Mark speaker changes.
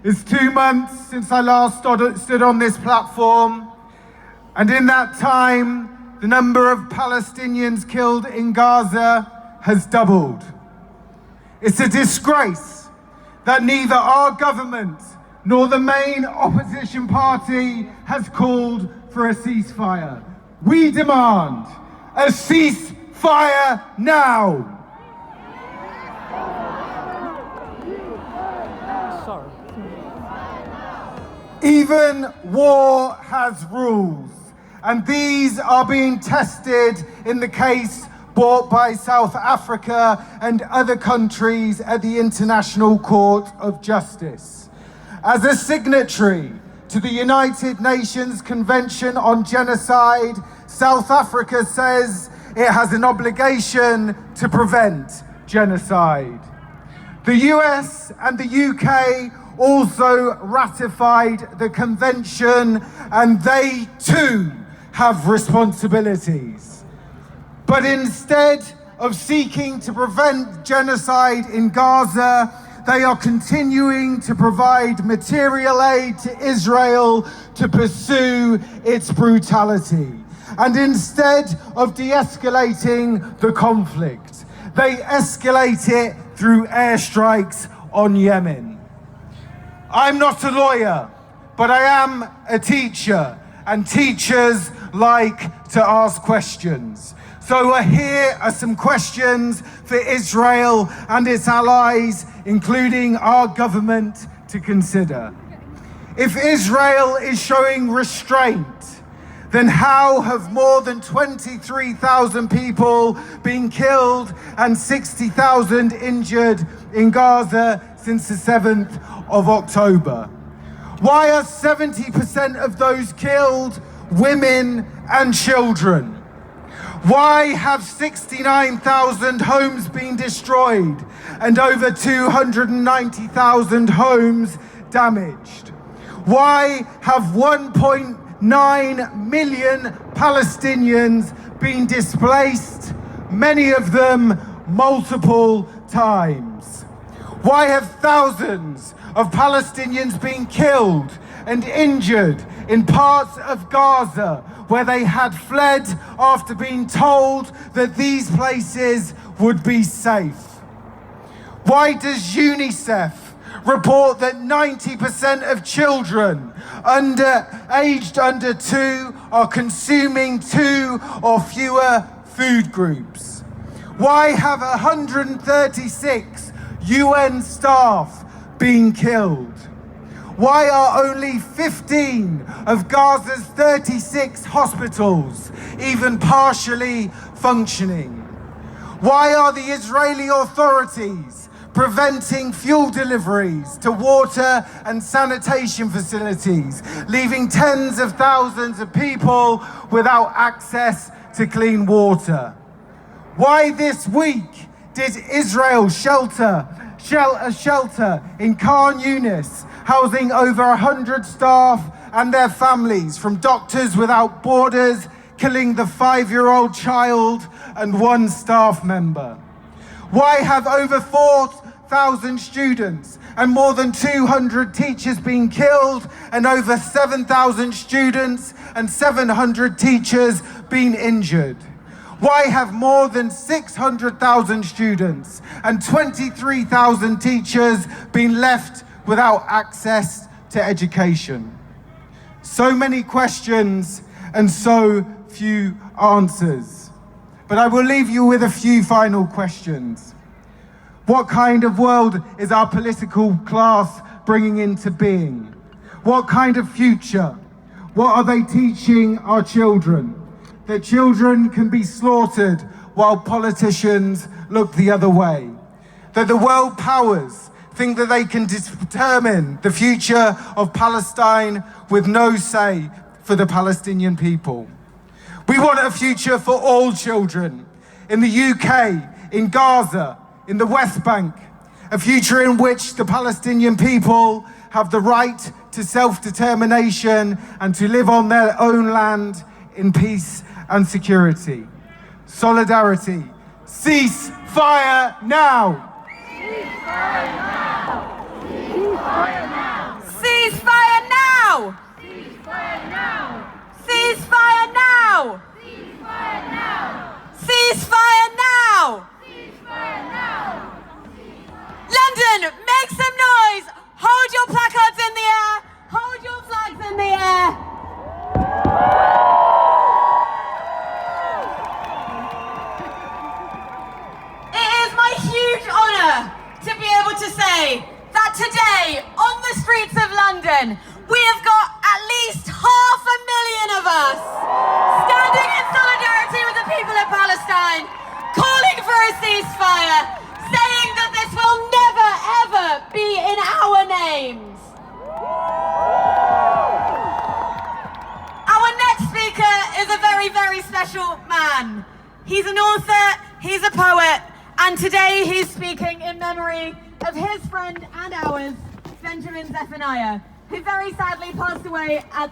Speaker 1: It's 2 months since I last stood on this platform, and in that time, the number of Palestinians killed in Gaza has doubled. It's a disgrace that neither our government nor the main opposition party has called for a ceasefire. We demand a ceasefire now.
Speaker 2: Sorry.
Speaker 1: Even war has rules, and these are being tested in the case brought by South Africa and other countries at the International Court of Justice. As a signatory to the United Nations Convention on Genocide, South Africa says it has an obligation to prevent genocide. The US and the UK also ratified the convention, and they too have responsibilities. But instead of seeking to prevent genocide in Gaza, they are continuing to provide material aid to Israel to pursue its brutality. And instead of de-escalating the conflict, they escalate it through airstrikes on Yemen. I'm not a lawyer, but I am a teacher, and teachers like to ask questions. So here are some questions for Israel and its allies, including our government, to consider. If Israel is showing restraint, then how have more than 23,000 people been killed and 60,000 injured in Gaza since the 7th of October? Why are 70% of those killed women and children? Why have 69,000 homes been destroyed and over 290,000 homes damaged? Why have 1.9 million Palestinians been displaced, many of them multiple times? Why have thousands of Palestinians been killed and injured in parts of Gaza where they had fled after being told that these places would be safe? Why does UNICEF report that 90% of children aged under 2 are consuming 2 or fewer food groups? Why have 136 UN staff been killed? Why are only 15 of Gaza's 36 hospitals even partially functioning? Why are the Israeli authorities preventing fuel deliveries to water and sanitation facilities, leaving tens of thousands of people without access to clean water? Why this week did Israel shelter in Khan Yunis, housing over 100 staff and their families from Doctors Without Borders, killing the 5-year-old child and 1 staff member? Why have over 4,000 students and more than 200 teachers been killed and over 7,000 students and 700 teachers been injured? Why have more than 600,000 students and 23,000 teachers been left without access to education? So many questions and so few answers. But I will leave you with a few final questions. What kind of world is our political class bringing into being? What kind of future? What are they teaching our children? That children can be slaughtered while politicians look the other way. That the world powers think that they can determine the future of Palestine with no say for the Palestinian people. We want a future for all children in the UK, in Gaza, in the West Bank, a future in which the Palestinian people have the right to self-determination and to live on their own land in peace and security. Solidarity. Cease fire now!
Speaker 3: Cease fire now! Cease fire now!
Speaker 2: say that today, on the streets of London, we have got at least 500,000 of us standing in solidarity with the people of Palestine, calling for a ceasefire, saying that this will never, ever be in our names. Our next speaker is a very, very special man. He's an author, he's a poet, and today he's speaking in memory of his friend and ours, Benjamin Zephaniah, who very sadly passed away at